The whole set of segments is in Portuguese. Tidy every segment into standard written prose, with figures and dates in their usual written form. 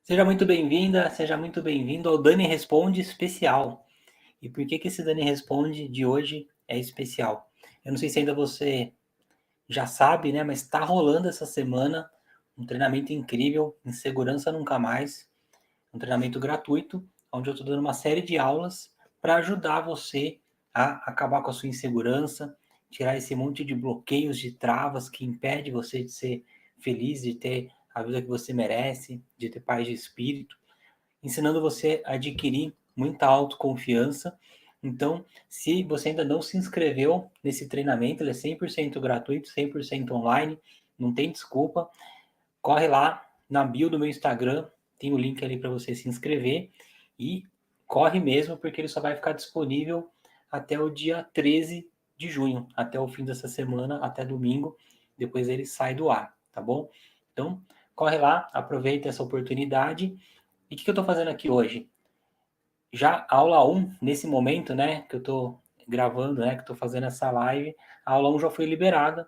Seja muito bem-vinda, seja muito bem-vindo ao Dani Responde especial. E por que esse Dani Responde de hoje é especial? Eu não sei se ainda você já sabe, né? Mas está rolando essa semana um treinamento incrível, Insegurança Nunca Mais, um treinamento gratuito, onde eu estou dando uma série de aulas para ajudar você a acabar com a sua insegurança, tirar esse monte de bloqueios, de travas que impede você de ser feliz, de ter a vida que você merece, de ter paz de espírito, ensinando você a adquirir muita autoconfiança. Então, se você ainda não se inscreveu nesse treinamento, ele é 100% gratuito, 100% online, não tem desculpa. Corre lá na bio do meu Instagram, tem o link ali para você se inscrever e corre mesmo, porque ele só vai ficar disponível até o dia 13 de junho, até o fim dessa semana, até domingo, depois ele sai do ar, tá bom? Então, corre lá, aproveita essa oportunidade. E o que eu estou fazendo aqui hoje? Já a aula 1, nesse momento, né, que eu estou gravando, né, que estou fazendo essa live, a aula 1 já foi liberada.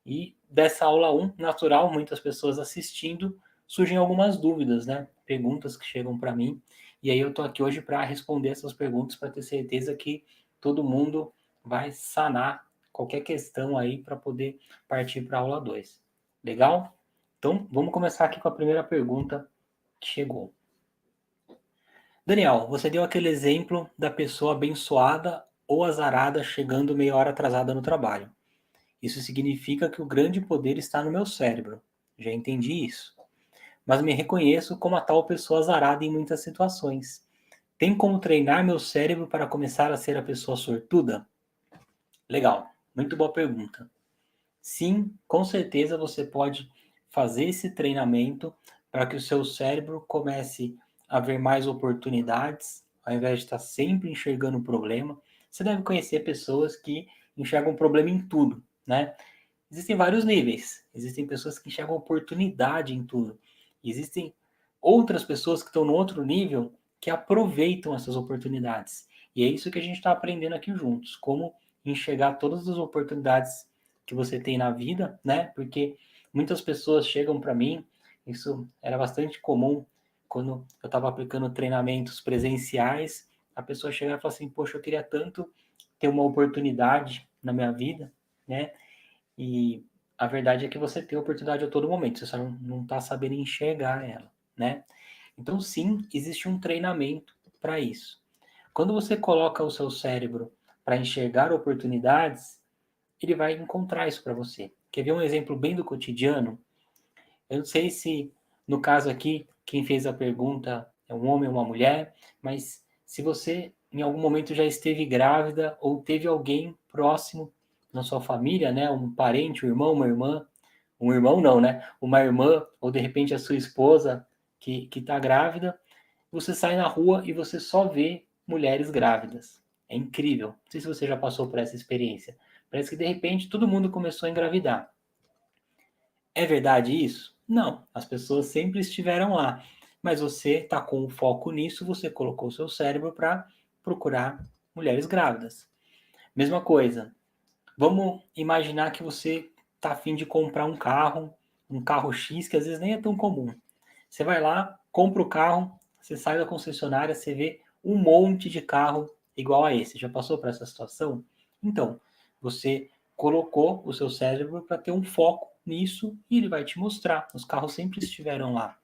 E dessa aula 1, natural, muitas pessoas assistindo, surgem algumas dúvidas, né? Perguntas que chegam para mim. E aí eu estou aqui hoje para responder essas perguntas, para ter certeza que todo mundo vai sanar qualquer questão aí para poder partir para a aula 2. Legal? Então, vamos começar aqui com a primeira pergunta que chegou. Daniel, você deu aquele exemplo da pessoa abençoada ou azarada chegando meia hora atrasada no trabalho. Isso significa que o grande poder está no meu cérebro. Já entendi isso. Mas me reconheço como a tal pessoa azarada em muitas situações. Tem como treinar meu cérebro para começar a ser a pessoa sortuda? Legal, muito boa pergunta. Sim, com certeza você pode fazer esse treinamento para que o seu cérebro comece a ver mais oportunidades, ao invés de estar sempre enxergando o problema. Você deve conhecer pessoas que enxergam problema em tudo, né? Existem vários níveis. Existem pessoas que enxergam oportunidade em tudo. Existem outras pessoas que estão no outro nível que aproveitam essas oportunidades. E é isso que a gente está aprendendo aqui juntos, como enxergar todas as oportunidades que você tem na vida, né? Porque muitas pessoas chegam para mim, isso era bastante comum quando eu estava aplicando treinamentos presenciais, a pessoa chega e fala assim, poxa, eu queria tanto ter uma oportunidade na minha vida, né? E a verdade é que você tem oportunidade a todo momento, você só não está sabendo enxergar ela, né? Então, sim, existe um treinamento para isso. Quando você coloca o seu cérebro para enxergar oportunidades, ele vai encontrar isso para você. Quer ver um exemplo bem do cotidiano? Eu não sei se, no caso aqui, quem fez a pergunta é um homem ou uma mulher, mas se você em algum momento já esteve grávida ou teve alguém próximo na sua família, né, um parente, um irmão, uma irmã, um irmão não, né, uma irmã ou de repente a sua esposa que está grávida, você sai na rua e você só vê mulheres grávidas. É incrível. Não sei se você já passou por essa experiência. Parece que de repente todo mundo começou a engravidar. É verdade isso? Não, as pessoas sempre estiveram lá, mas você está com o foco nisso, você colocou o seu cérebro para procurar mulheres grávidas. Mesma coisa, vamos imaginar que você está a fim de comprar um carro X, que às vezes nem é tão comum. Você vai lá, compra o carro, você sai da concessionária, você vê um monte de carro igual a esse. Já passou por essa situação? Então, você colocou o seu cérebro para ter um foco nisso e ele vai te mostrar. Os carros sempre estiveram lá.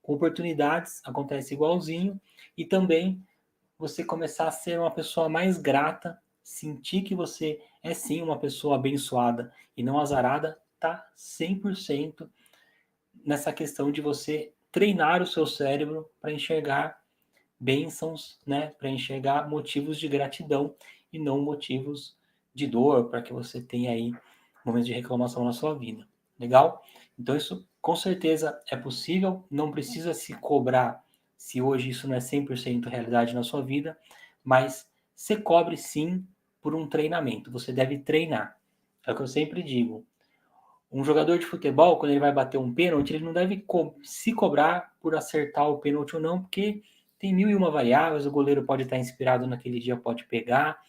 Com oportunidades, acontece igualzinho. E também você começar a ser uma pessoa mais grata, sentir que você é sim uma pessoa abençoada e não azarada, tá 100% nessa questão de você treinar o seu cérebro para enxergar bênçãos, né, para enxergar motivos de gratidão e não motivos de dor, para que você tenha aí momentos de reclamação na sua vida. Legal? Então isso com certeza é possível, não precisa se cobrar se hoje isso não é 100% realidade na sua vida, mas se cobre sim por um treinamento, você deve treinar. É o que eu sempre digo, um jogador de futebol, quando ele vai bater um pênalti, ele não deve se cobrar por acertar o pênalti ou não, porque tem mil e uma variáveis, o goleiro pode estar inspirado naquele dia, pode pegar,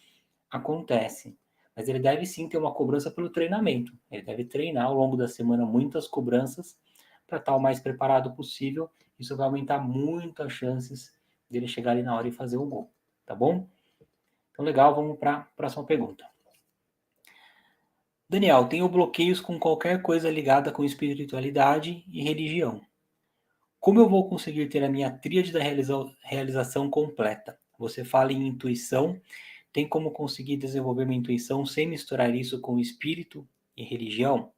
acontece. Mas ele deve sim ter uma cobrança pelo treinamento. Ele deve treinar ao longo da semana muitas cobranças para estar o mais preparado possível. Isso vai aumentar muito as chances dele chegar ali na hora e fazer o gol, tá bom? Então, legal, vamos para a próxima pergunta. Daniel, tenho bloqueios com qualquer coisa ligada com espiritualidade e religião. Como eu vou conseguir ter a minha tríade da realização completa? Você fala em intuição. Tem como conseguir desenvolver minha intuição sem misturar isso com espírito e religião?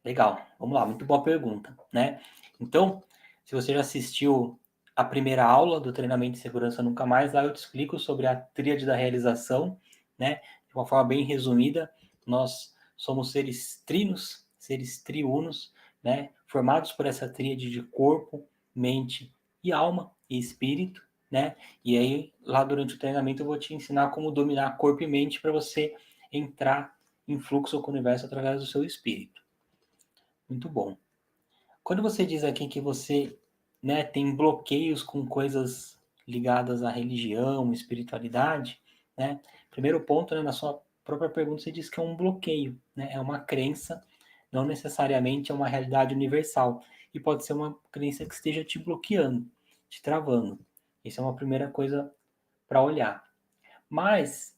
Legal, vamos lá, muito boa pergunta, né? Então, se você já assistiu a primeira aula do treinamento de segurança nunca mais, lá eu te explico sobre a tríade da realização, né? De uma forma bem resumida, nós somos seres trinos, seres triunos, né? Formados por essa tríade de corpo, mente e alma e espírito, né? E aí, lá durante o treinamento, eu vou te ensinar como dominar corpo e mente para você entrar em fluxo com o universo através do seu espírito. Muito bom. Quando você diz aqui que você, né, tem bloqueios com coisas ligadas à religião, espiritualidade, né? Primeiro ponto, né, na sua própria pergunta, você diz que é um bloqueio, né? É uma crença, não necessariamente é uma realidade universal. E pode ser uma crença que esteja te bloqueando, te travando. Isso é uma primeira coisa para olhar. Mas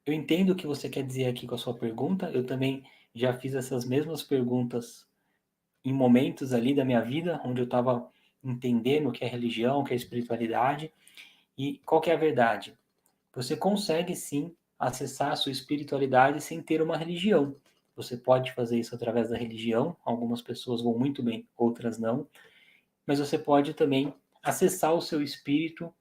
eu entendo o que você quer dizer aqui com a sua pergunta. Eu também já fiz essas mesmas perguntas em momentos ali da minha vida, onde eu estava entendendo o que é religião, o que é espiritualidade, e qual que é a verdade? Você consegue sim acessar a sua espiritualidade sem ter uma religião. Você pode fazer isso através da religião, algumas pessoas vão muito bem, outras não, mas você pode também acessar o seu espírito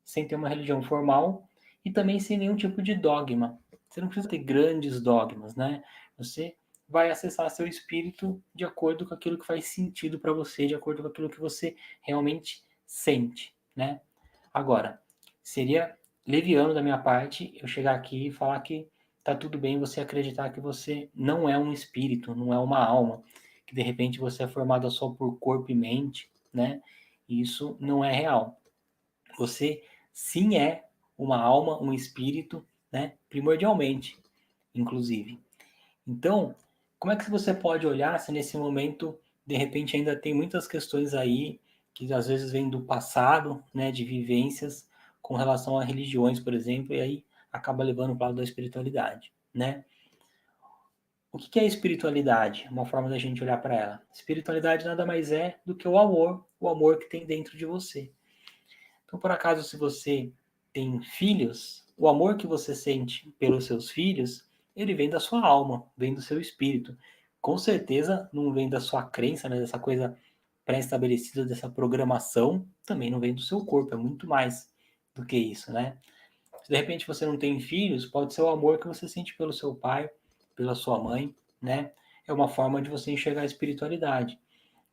sem ter uma religião formal e também sem nenhum tipo de dogma. Você não precisa ter grandes dogmas, né? Você vai acessar seu espírito de acordo com aquilo que faz sentido para você, de acordo com aquilo que você realmente sente, né? Agora, seria leviano da minha parte eu chegar aqui e falar que tá tudo bem você acreditar que você não é um espírito, não é uma alma, que de repente você é formado só por corpo e mente, né? E isso não é real. Você sim é uma alma, um espírito, né? Primordialmente, inclusive. Então, como é que você pode olhar se nesse momento, de repente, ainda tem muitas questões aí que às vezes vêm do passado, né? De vivências com relação a religiões, por exemplo, e aí acaba levando para o lado da espiritualidade, né? O que é espiritualidade? Uma forma da gente olhar para ela. Espiritualidade nada mais é do que o amor que tem dentro de você. Então, por acaso, se você tem filhos, o amor que você sente pelos seus filhos, ele vem da sua alma, vem do seu espírito. Com certeza não vem da sua crença, né, dessa coisa pré-estabelecida, dessa programação, também não vem do seu corpo, é muito mais do que isso, né? Se de repente você não tem filhos, pode ser o amor que você sente pelo seu pai, pela sua mãe, né? É uma forma de você enxergar a espiritualidade.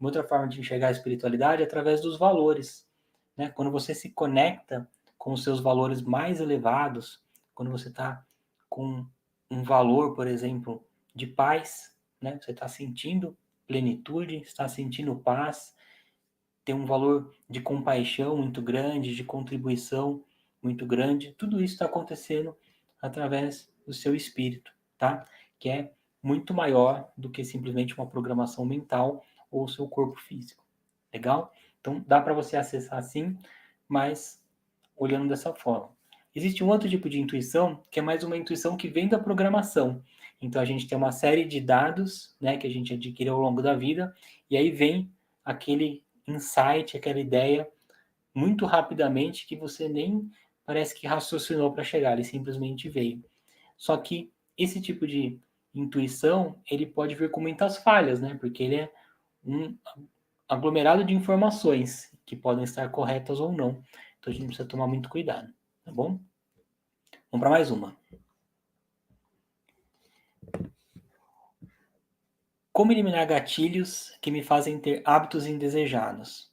Uma outra forma de enxergar a espiritualidade é através dos valores, né? Quando você se conecta com os seus valores mais elevados, quando você está com um valor, por exemplo, de paz, né? Você está sentindo plenitude, está sentindo paz, tem um valor de compaixão muito grande, de contribuição muito grande. Tudo isso está acontecendo através do seu espírito, tá? Que é muito maior do que simplesmente uma programação mental ou o seu corpo físico. Legal? Então dá para você acessar sim, mas olhando dessa forma. Existe um outro tipo de intuição que é mais uma intuição que vem da programação. Então a gente tem uma série de dados, né, que a gente adquire ao longo da vida e aí vem aquele insight, aquela ideia muito rapidamente que você nem parece que raciocinou para chegar, ele simplesmente veio. Só que esse tipo de intuição, ele pode vir com muitas falhas, né? Porque ele é um aglomerado de informações que podem estar corretas ou não. Então a gente precisa tomar muito cuidado, tá bom? Vamos para mais uma. Como eliminar gatilhos que me fazem ter hábitos indesejados?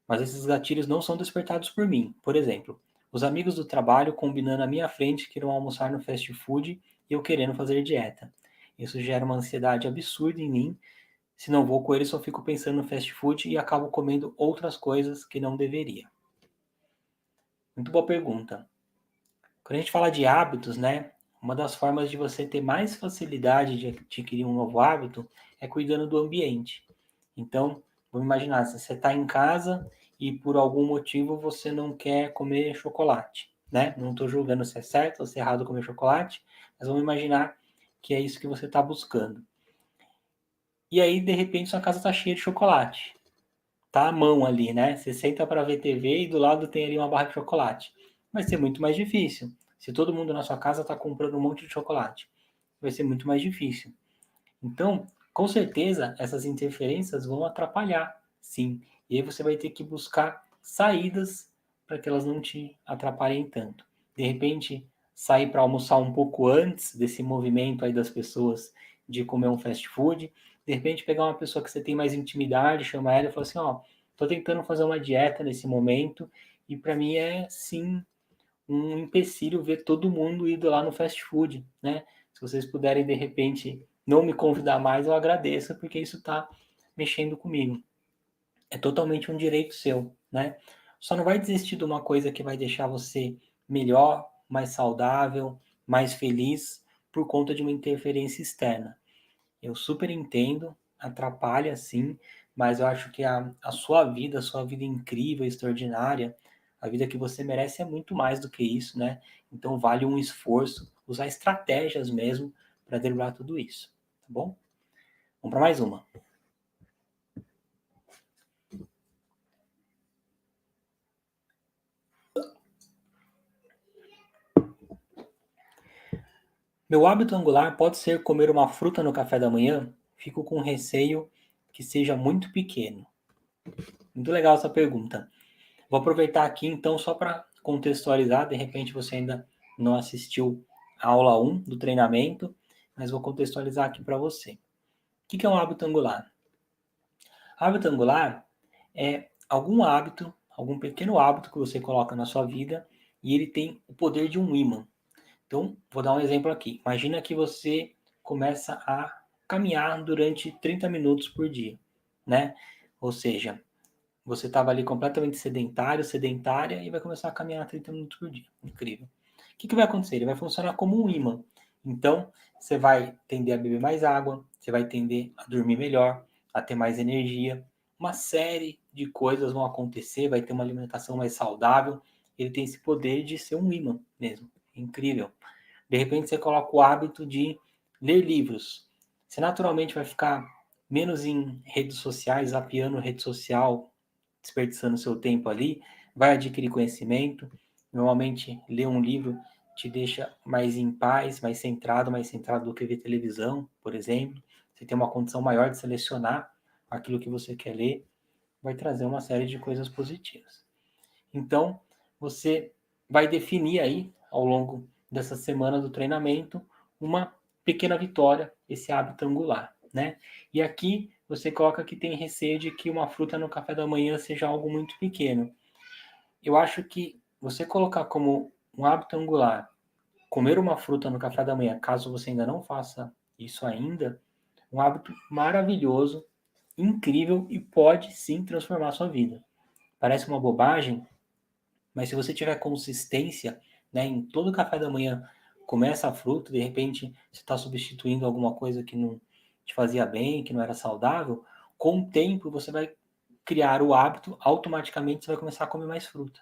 Mas esses gatilhos não são despertados por mim. Por exemplo, os amigos do trabalho combinando à minha frente que irão almoçar no fast food e eu querendo fazer dieta. Isso gera uma ansiedade absurda em mim. Se não vou com eles, só fico pensando no fast food e acabo comendo outras coisas que não deveria. Muito boa pergunta. Quando a gente fala de hábitos, né? Uma das formas de você ter mais facilidade de adquirir um novo hábito é cuidando do ambiente. Então, vamos imaginar, se você está em casa e por algum motivo você não quer comer chocolate, né? Não estou julgando se é certo ou se é errado comer chocolate, mas vamos imaginar que é isso que você está buscando. E aí, de repente, sua casa está cheia de chocolate. Tá à mão ali, né? Você senta para ver TV e do lado tem ali uma barra de chocolate. Vai ser muito mais difícil. Se todo mundo na sua casa está comprando um monte de chocolate, vai ser muito mais difícil. Então, com certeza, essas interferências vão atrapalhar, sim. E aí você vai ter que buscar saídas para que elas não te atrapalhem tanto. De repente, sair para almoçar um pouco antes desse movimento aí das pessoas de comer um fast food. De repente, pegar uma pessoa que você tem mais intimidade, chamar ela e falar assim, ó, tô tentando fazer uma dieta nesse momento e para mim é, sim, um empecilho ver todo mundo indo lá no fast food, né? Se vocês puderem, de repente, não me convidar mais, eu agradeço, porque isso está mexendo comigo. É totalmente um direito seu, né? Só não vai desistir de uma coisa que vai deixar você melhor, mais saudável, mais feliz, por conta de uma interferência externa. Eu super entendo, atrapalha sim, mas eu acho que a sua vida incrível, extraordinária, a vida que você merece é muito mais do que isso, né? Então vale um esforço, usar estratégias mesmo para driblar tudo isso, tá bom? Vamos para mais uma. Meu hábito angular pode ser comer uma fruta no café da manhã? Fico com receio que seja muito pequeno. Muito legal essa pergunta. Vou aproveitar aqui então só para contextualizar, de repente você ainda não assistiu a aula 1 do treinamento, mas vou contextualizar aqui para você. O que é um hábito angular? Hábito angular é algum hábito, algum pequeno hábito que você coloca na sua vida e ele tem o poder de um ímã. Então, vou dar um exemplo aqui. Imagina que você começa a caminhar durante 30 minutos por dia, né? Ou seja, você estava ali completamente sedentário, sedentária, e vai começar a caminhar 30 minutos por dia. Incrível. O que vai acontecer? Ele vai funcionar como um ímã. Então, você vai tender a beber mais água, você vai tender a dormir melhor, a ter mais energia. Uma série de coisas vão acontecer, vai ter uma alimentação mais saudável. Ele tem esse poder de ser um ímã mesmo. Incrível. De repente, você coloca o hábito de ler livros. Você naturalmente vai ficar menos em redes sociais, zapeando rede social, desperdiçando seu tempo ali, vai adquirir conhecimento. Normalmente, ler um livro te deixa mais em paz, mais centrado do que ver televisão, por exemplo. Você tem uma condição maior de selecionar aquilo que você quer ler, vai trazer uma série de coisas positivas. Então, você vai definir aí, ao longo dessa semana do treinamento, uma pequena vitória, esse hábito angular, né? E aqui você coloca que tem receio de que uma fruta no café da manhã seja algo muito pequeno. Eu acho que você colocar como um hábito angular comer uma fruta no café da manhã, caso você ainda não faça isso ainda, um hábito maravilhoso, incrível e pode sim transformar a sua vida. Parece uma bobagem, mas se você tiver consistência, né, em todo café da manhã, comer essa fruta, de repente você está substituindo alguma coisa que não te fazia bem, que não era saudável, com o tempo você vai criar o hábito, automaticamente você vai começar a comer mais fruta.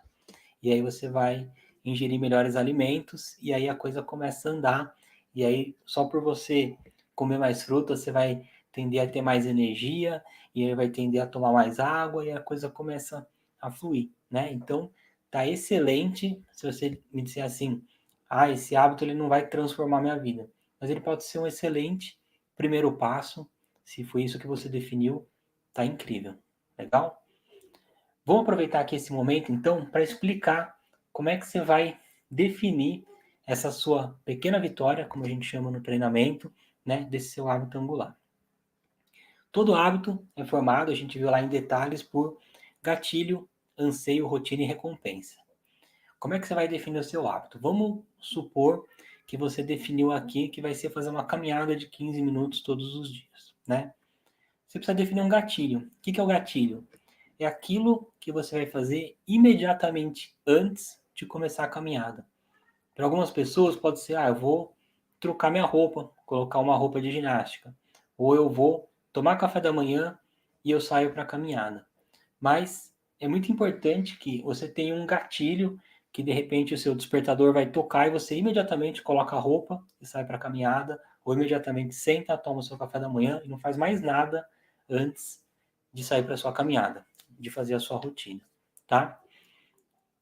E aí você vai ingerir melhores alimentos e aí a coisa começa a andar. E aí só por você comer mais fruta, você vai tender a ter mais energia e aí vai tender a tomar mais água e a coisa começa a fluir, né? Então, tá excelente se você me disser assim: "Ah, esse hábito ele não vai transformar minha vida", mas ele pode ser um excelente primeiro passo, se foi isso que você definiu, tá incrível. Legal? Vamos aproveitar aqui esse momento, então, para explicar como é que você vai definir essa sua pequena vitória, como a gente chama no treinamento, né, desse seu hábito angular. Todo hábito é formado, a gente viu lá em detalhes, por gatilho, anseio, rotina e recompensa. Como é que você vai definir o seu hábito? Vamos supor que você definiu aqui que vai ser fazer uma caminhada de 15 minutos todos os dias, né? Você precisa definir um gatilho. O que é o gatilho? É aquilo que você vai fazer imediatamente antes de começar a caminhada. Para algumas pessoas pode ser, eu vou trocar minha roupa, colocar uma roupa de ginástica. Ou eu vou tomar café da manhã e eu saio para a caminhada. Mas é muito importante que você tenha um gatilho que de repente o seu despertador vai tocar e você imediatamente coloca a roupa e sai para a caminhada, ou imediatamente senta, toma o seu café da manhã e não faz mais nada antes de sair para a sua caminhada, de fazer a sua rotina, tá?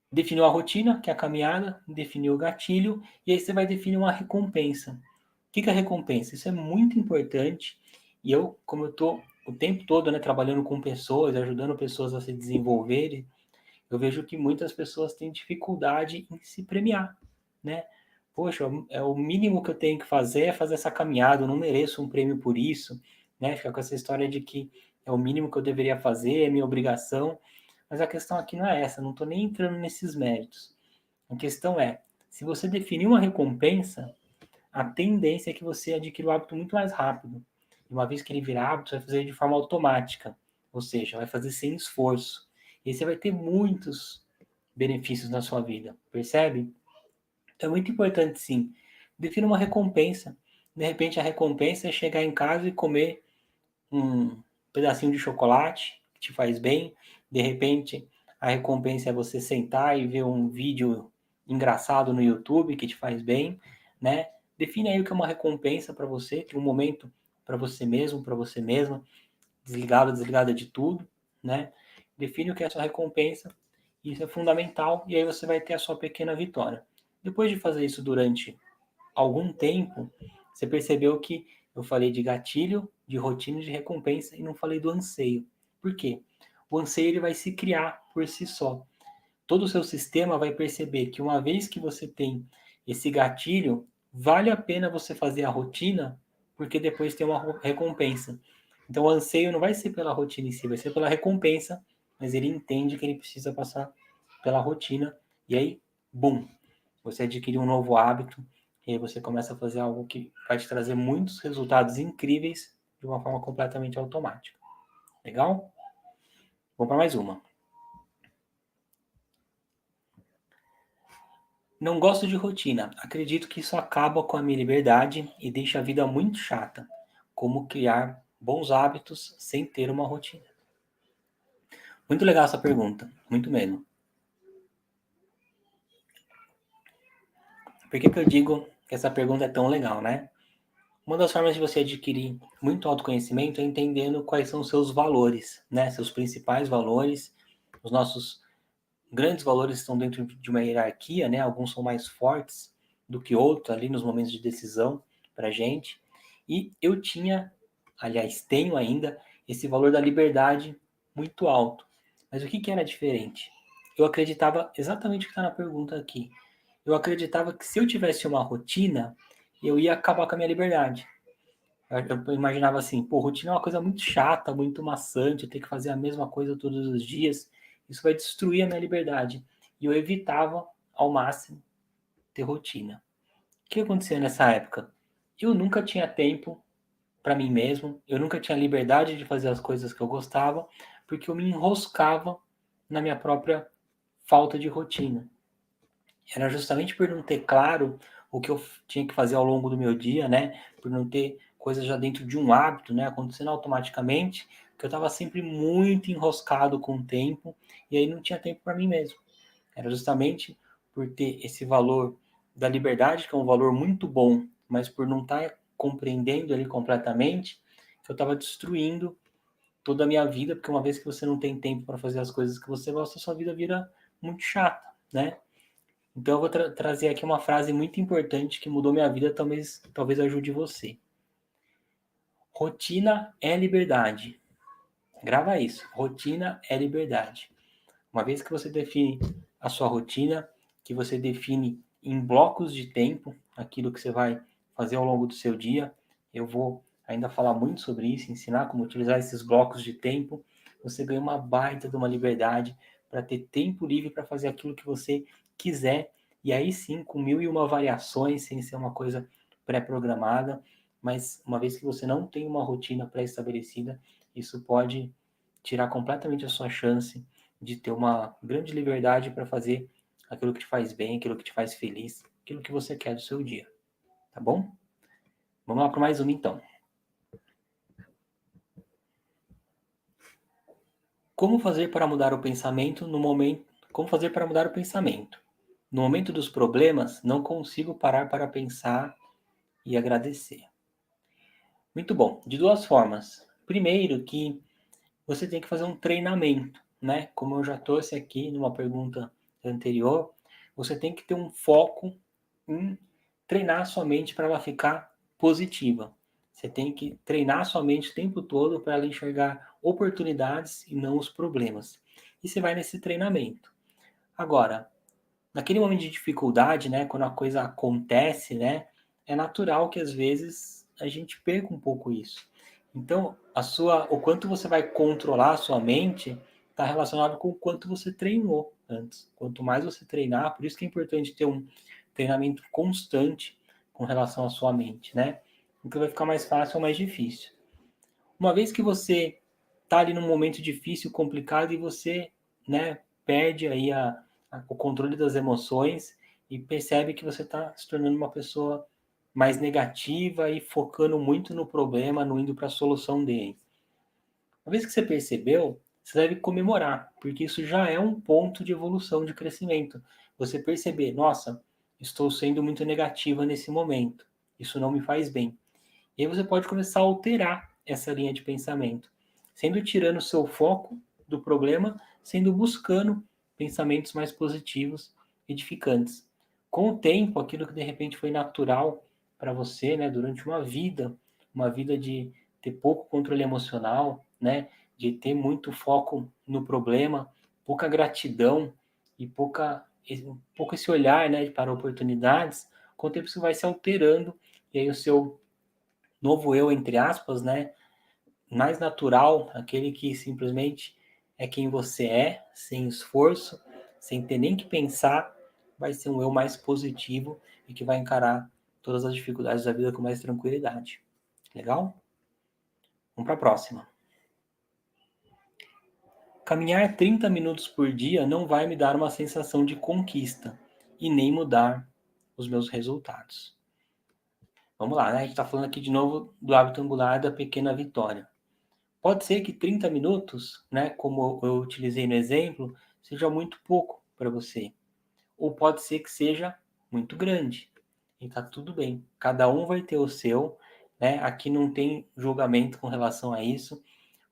Definiu a rotina, que é a caminhada, definiu o gatilho, e aí você vai definir uma recompensa. O que é a recompensa? Isso é muito importante, e eu, como eu estou o tempo todo, né, trabalhando com pessoas, ajudando pessoas a se desenvolverem, eu vejo que muitas pessoas têm dificuldade em se premiar, né? Poxa, é o mínimo que eu tenho que fazer é fazer essa caminhada, eu não mereço um prêmio por isso, né? Fica com essa história de que é o mínimo que eu deveria fazer, é minha obrigação. Mas a questão aqui não é essa, não estou nem entrando nesses méritos. A questão é, se você definir uma recompensa, a tendência é que você adquira o hábito muito mais rápido. E uma vez que ele virar hábito, você vai fazer de forma automática, ou seja, vai fazer sem esforço. E aí você vai ter muitos benefícios na sua vida, percebe? Então é muito importante, sim. Defina uma recompensa. De repente, a recompensa é chegar em casa e comer um pedacinho de chocolate que te faz bem. De repente, a recompensa é você sentar e ver um vídeo engraçado no YouTube que te faz bem, né? Define aí o que é uma recompensa para você, que é um momento para você mesmo, para você mesma, desligado, desligada de tudo, né? Define o que é a sua recompensa, isso é fundamental, e aí você vai ter a sua pequena vitória. Depois de fazer isso durante algum tempo, você percebeu que eu falei de gatilho, de rotina e de recompensa e não falei do anseio. Por quê? O anseio ele vai se criar por si só. Todo o seu sistema vai perceber que uma vez que você tem esse gatilho, vale a pena você fazer a rotina, porque depois tem uma recompensa. Então o anseio não vai ser pela rotina em si, vai ser pela recompensa, mas ele entende que ele precisa passar pela rotina, e aí, bum, você adquire um novo hábito, e aí você começa a fazer algo que vai te trazer muitos resultados incríveis de uma forma completamente automática. Legal? Vamos para mais uma. Não gosto de rotina. Acredito que isso acaba com a minha liberdade e deixa a vida muito chata. Como criar bons hábitos sem ter uma rotina? Muito legal essa pergunta, muito mesmo. Por que que eu digo que essa pergunta é tão legal, né? Uma das formas de você adquirir muito autoconhecimento é entendendo quais são os seus valores, né? Seus principais valores. Os nossos grandes valores estão dentro de uma hierarquia, né? Alguns são mais fortes do que outros ali nos momentos de decisão para gente. E eu tinha, aliás, tenho ainda esse valor da liberdade muito alto. Mas o que que era diferente? Eu acreditava exatamente o que está na pergunta aqui. Eu acreditava que se eu tivesse uma rotina, eu ia acabar com a minha liberdade. Eu imaginava assim, pô, rotina é uma coisa muito chata, muito maçante, eu ter que fazer a mesma coisa todos os dias, isso vai destruir a minha liberdade. E eu evitava ao máximo ter rotina. O que acontecia nessa época? Eu nunca tinha tempo para mim mesmo, eu nunca tinha liberdade de fazer as coisas que eu gostava, porque eu me enroscava na minha própria falta de rotina. Era justamente por não ter claro o que eu tinha que fazer ao longo do meu dia, né? Por não ter coisas já dentro de um hábito, né? Acontecendo automaticamente, que eu estava sempre muito enroscado com o tempo e aí não tinha tempo para mim mesmo. Era justamente por ter esse valor da liberdade, que é um valor muito bom, mas por não estar compreendendo ele completamente, que eu estava destruindo toda a minha vida, porque uma vez que você não tem tempo para fazer as coisas que você gosta, sua vida vira muito chata, né? Então eu vou trazer aqui uma frase muito importante que mudou minha vida, talvez ajude você. Rotina é liberdade. Grava isso. Rotina é liberdade. Uma vez que você define a sua rotina, que você define em blocos de tempo aquilo que você vai fazer ao longo do seu dia, eu vou ainda falar muito sobre isso, ensinar como utilizar esses blocos de tempo. Você ganha uma baita de uma liberdade para ter tempo livre para fazer aquilo que você quiser, e aí sim, com mil e uma variações, sem ser uma coisa pré-programada, mas uma vez que você não tem uma rotina pré-estabelecida, isso pode tirar completamente a sua chance de ter uma grande liberdade para fazer aquilo que te faz bem, aquilo que te faz feliz, aquilo que você quer do seu dia, tá bom? Vamos lá para mais uma então. Como fazer para mudar o pensamento no momento? Como fazer para mudar o pensamento? No momento dos problemas, não consigo parar para pensar e agradecer. Muito bom. De duas formas. Primeiro, que você tem que fazer um treinamento, né? Como eu já trouxe aqui numa pergunta anterior, você tem que ter um foco em treinar a sua mente para ela ficar positiva. Você tem que treinar a sua mente o tempo todo para ela enxergar oportunidades e não os problemas. E você vai nesse treinamento. Agora, naquele momento de dificuldade, né, quando a coisa acontece, né, é natural que às vezes a gente perca um pouco isso. Então, o quanto você vai controlar a sua mente está relacionado com o quanto você treinou antes. Quanto mais você treinar, por isso que é importante ter um treinamento constante com relação à sua mente, né? Então vai ficar mais fácil ou mais difícil. Uma vez que você está ali num momento difícil, complicado, e você, né, perde aí o controle das emoções e percebe que você está se tornando uma pessoa mais negativa e focando muito no problema, não indo para a solução dele. Uma vez que você percebeu, você deve comemorar, porque isso já é um ponto de evolução, de crescimento. Você perceber, nossa, estou sendo muito negativa nesse momento, isso não me faz bem. E aí você pode começar a alterar essa linha de pensamento, sendo tirando o seu foco do problema, sendo buscando pensamentos mais positivos, edificantes. Com o tempo, aquilo que de repente foi natural para você, né, durante uma vida de ter pouco controle emocional, né, de ter muito foco no problema, pouca gratidão e pouco esse olhar, né, para oportunidades, com o tempo isso vai se alterando e aí o seu novo eu, entre aspas, né? Mais natural, aquele que simplesmente é quem você é, sem esforço, sem ter nem que pensar, vai ser um eu mais positivo e que vai encarar todas as dificuldades da vida com mais tranquilidade. Legal? Vamos para a próxima. Caminhar 30 minutos por dia não vai me dar uma sensação de conquista e nem mudar os meus resultados. Vamos lá, né? A gente está falando aqui de novo do hábito angular da pequena vitória. Pode ser que 30 minutos, né, como eu utilizei no exemplo, seja muito pouco para você. Ou pode ser que seja muito grande. E tá tudo bem. Cada um vai ter o seu, né? Aqui não tem julgamento com relação a isso.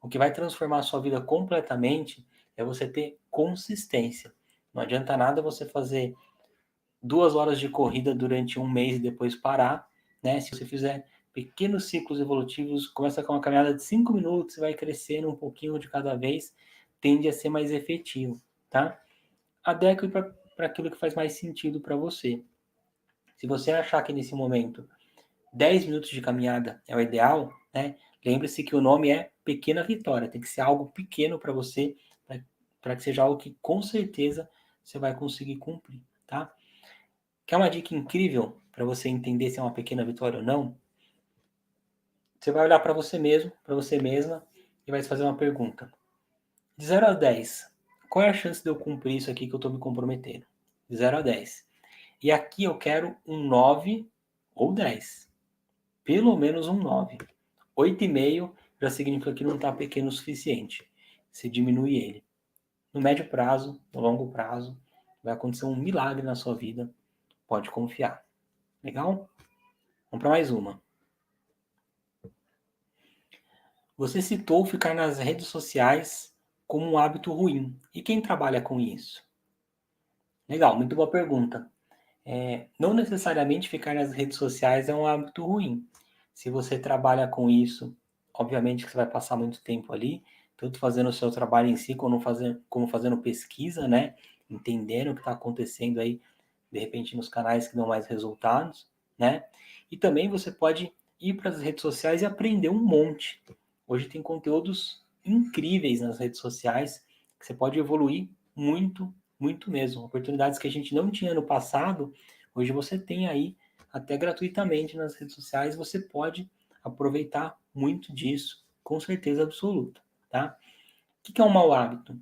O que vai transformar a sua vida completamente é você ter consistência. Não adianta nada você fazer 2 horas de corrida durante um mês e depois parar, né? Se você fizer pequenos ciclos evolutivos, começa com uma caminhada de 5 minutos, você vai crescendo um pouquinho de cada vez, tende a ser mais efetivo, tá? Adeque para aquilo que faz mais sentido para você. Se você achar que nesse momento 10 minutos de caminhada é o ideal, né? Lembre-se que o nome é Pequena Vitória, tem que ser algo pequeno para você, para que seja algo que com certeza você vai conseguir cumprir, tá? Quer uma dica incrível para você entender se é uma pequena vitória ou não? Você vai olhar para você mesmo, para você mesma, e vai se fazer uma pergunta. De 0 a 10, qual é a chance de eu cumprir isso aqui que eu estou me comprometendo? De 0 a 10. E aqui eu quero um 9 ou 10. Pelo menos um 9. 8,5 já significa que não está pequeno o suficiente. Você diminui ele. No médio prazo, no longo prazo, vai acontecer um milagre na sua vida. Pode confiar. Legal? Vamos para mais uma. Você citou ficar nas redes sociais como um hábito ruim. E quem trabalha com isso? Legal, muito boa pergunta. Não necessariamente ficar nas redes sociais é um hábito ruim. Se você trabalha com isso, obviamente que você vai passar muito tempo ali, tanto fazendo o seu trabalho em si, como fazendo pesquisa, né? Entendendo o que está acontecendo aí, de repente, nos canais que dão mais resultados, né? E também você pode ir para as redes sociais e aprender um monte. Hoje tem conteúdos incríveis nas redes sociais que você pode evoluir muito, muito mesmo. Oportunidades que a gente não tinha no passado, hoje você tem aí até gratuitamente nas redes sociais, você pode aproveitar muito disso, com certeza absoluta, tá? O que é um mau hábito?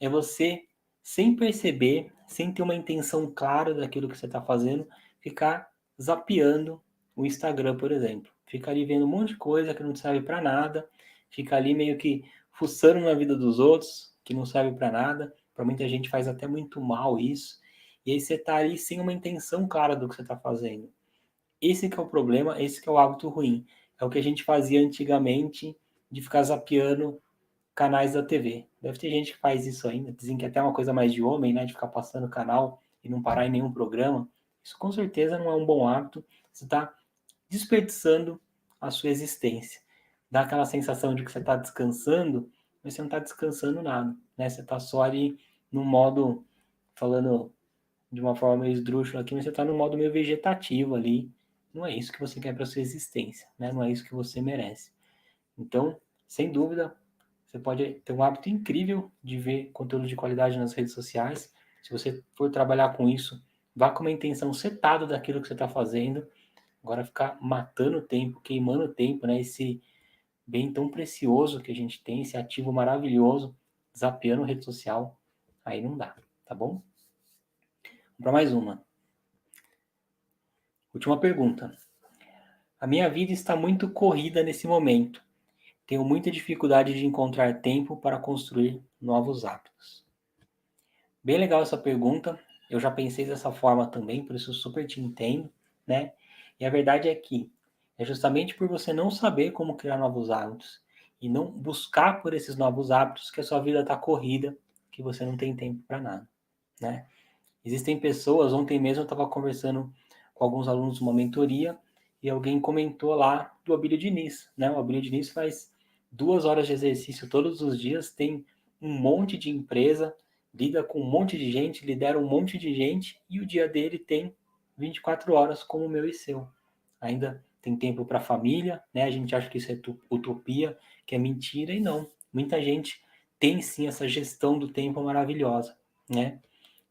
É você, sem perceber, sem ter uma intenção clara daquilo que você está fazendo, ficar zapeando o Instagram, por exemplo. Fica ali vendo um monte de coisa que não serve para nada, fica ali meio que fuçando na vida dos outros, que não serve para nada, para muita gente faz até muito mal isso, e aí você está ali sem uma intenção clara do que você está fazendo. Esse que é o problema, esse que é o hábito ruim. É o que a gente fazia antigamente de ficar zapeando canais da TV. Deve ter gente que faz isso ainda, dizem que é até uma coisa mais de homem, né, de ficar passando canal e não parar em nenhum programa. Isso com certeza não é um bom hábito, você está desperdiçando a sua existência. Dá aquela sensação de que você está descansando, mas você não está descansando nada, né? Você está só ali no modo, falando de uma forma meio esdrúxula aqui, mas você está no modo meio vegetativo ali. Não é isso que você quer para sua existência, né? Não é isso que você merece. Então, sem dúvida, você pode ter um hábito incrível de ver conteúdo de qualidade nas redes sociais. Se você for trabalhar com isso, vá com uma intenção setada daquilo que você está fazendo. Agora ficar matando tempo, queimando tempo, né? Esse bem tão precioso que a gente tem, esse ativo maravilhoso, zapeando rede social, aí não dá, tá bom? Vamos para mais uma. Última pergunta. A minha vida está muito corrida nesse momento. Tenho muita dificuldade de encontrar tempo para construir novos hábitos. Bem legal essa pergunta. Eu já pensei dessa forma também, por isso eu super te entendo, né? E a verdade é que é justamente por você não saber como criar novos hábitos e não buscar por esses novos hábitos que a sua vida está corrida, que você não tem tempo para nada, né? Existem pessoas, ontem mesmo eu estava conversando com alguns alunos de uma mentoria e alguém comentou lá do Abílio Diniz, né? O Abílio Diniz faz 2 horas de exercício todos os dias, tem um monte de empresa, lida com um monte de gente, lidera um monte de gente e o dia dele tem 24 horas como o meu e seu. Ainda tem tempo para a família, né? A gente acha que isso é utopia, que é mentira e não. Muita gente tem sim essa gestão do tempo maravilhosa, né?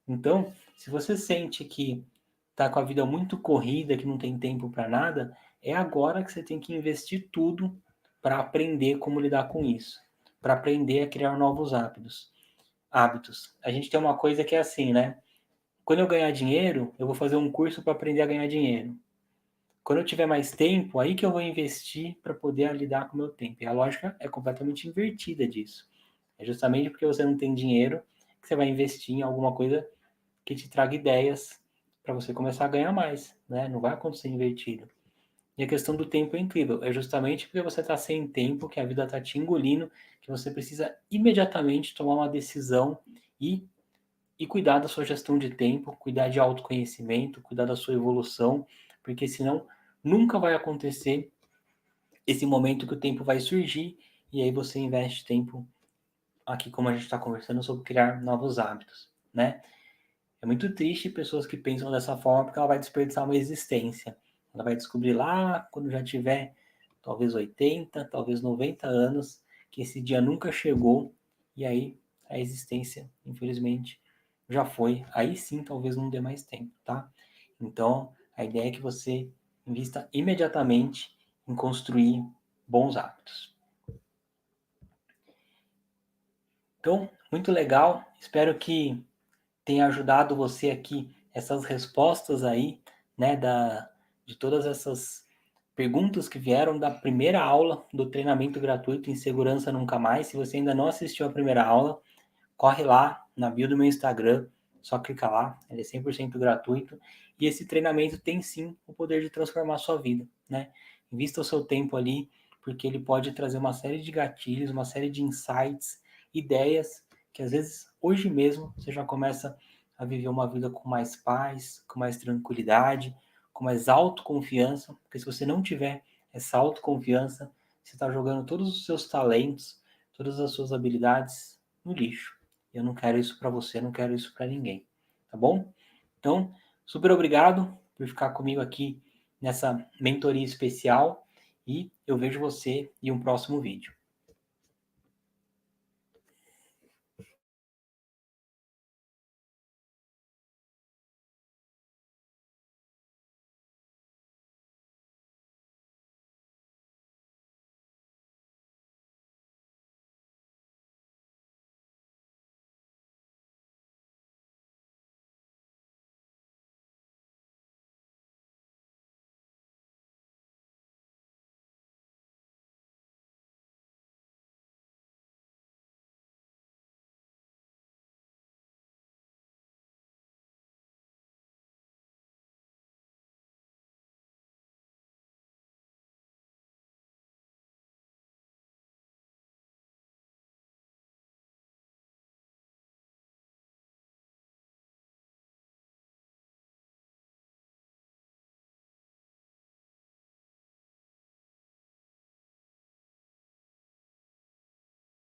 Então, se você sente que está com a vida muito corrida, que não tem tempo para nada, é agora que você tem que investir tudo para aprender como lidar com isso, para aprender a criar novos hábitos. A gente tem uma coisa que é assim, né? Quando eu ganhar dinheiro, eu vou fazer um curso para aprender a ganhar dinheiro. Quando eu tiver mais tempo, aí que eu vou investir para poder lidar com o meu tempo. E a lógica é completamente invertida disso. É justamente porque você não tem dinheiro que você vai investir em alguma coisa que te traga ideias para você começar a ganhar mais, né? Não vai acontecer invertido. E a questão do tempo é incrível. É justamente porque você está sem tempo, que a vida está te engolindo, que você precisa imediatamente tomar uma decisão e, e cuidar da sua gestão de tempo, cuidar de autoconhecimento, cuidar da sua evolução, porque senão nunca vai acontecer esse momento que o tempo vai surgir e aí você investe tempo aqui, como a gente está conversando sobre criar novos hábitos, né? É muito triste pessoas que pensam dessa forma porque ela vai desperdiçar uma existência. Ela vai descobrir lá quando já tiver talvez 80, talvez 90 anos, que esse dia nunca chegou e aí a existência, infelizmente, já foi. Aí sim, talvez não dê mais tempo, tá? Então, a ideia é que você invista imediatamente em construir bons hábitos. Então, muito legal. Espero que tenha ajudado você aqui essas respostas aí, né, de todas essas perguntas que vieram da primeira aula do treinamento gratuito em Segurança Nunca Mais. Se você ainda não assistiu a primeira aula, corre lá na bio do meu Instagram, só clica lá, ele é 100% gratuito. E esse treinamento tem sim o poder de transformar a sua vida, né? Invista o seu tempo ali, porque ele pode trazer uma série de gatilhos, uma série de insights, ideias, que às vezes hoje mesmo você já começa a viver uma vida com mais paz, com mais tranquilidade, com mais autoconfiança, porque se você não tiver essa autoconfiança, você está jogando todos os seus talentos, todas as suas habilidades no lixo. Eu não quero isso para você, não quero isso para ninguém, tá bom? Então, super obrigado por ficar comigo aqui nessa mentoria especial e eu vejo você em um próximo vídeo.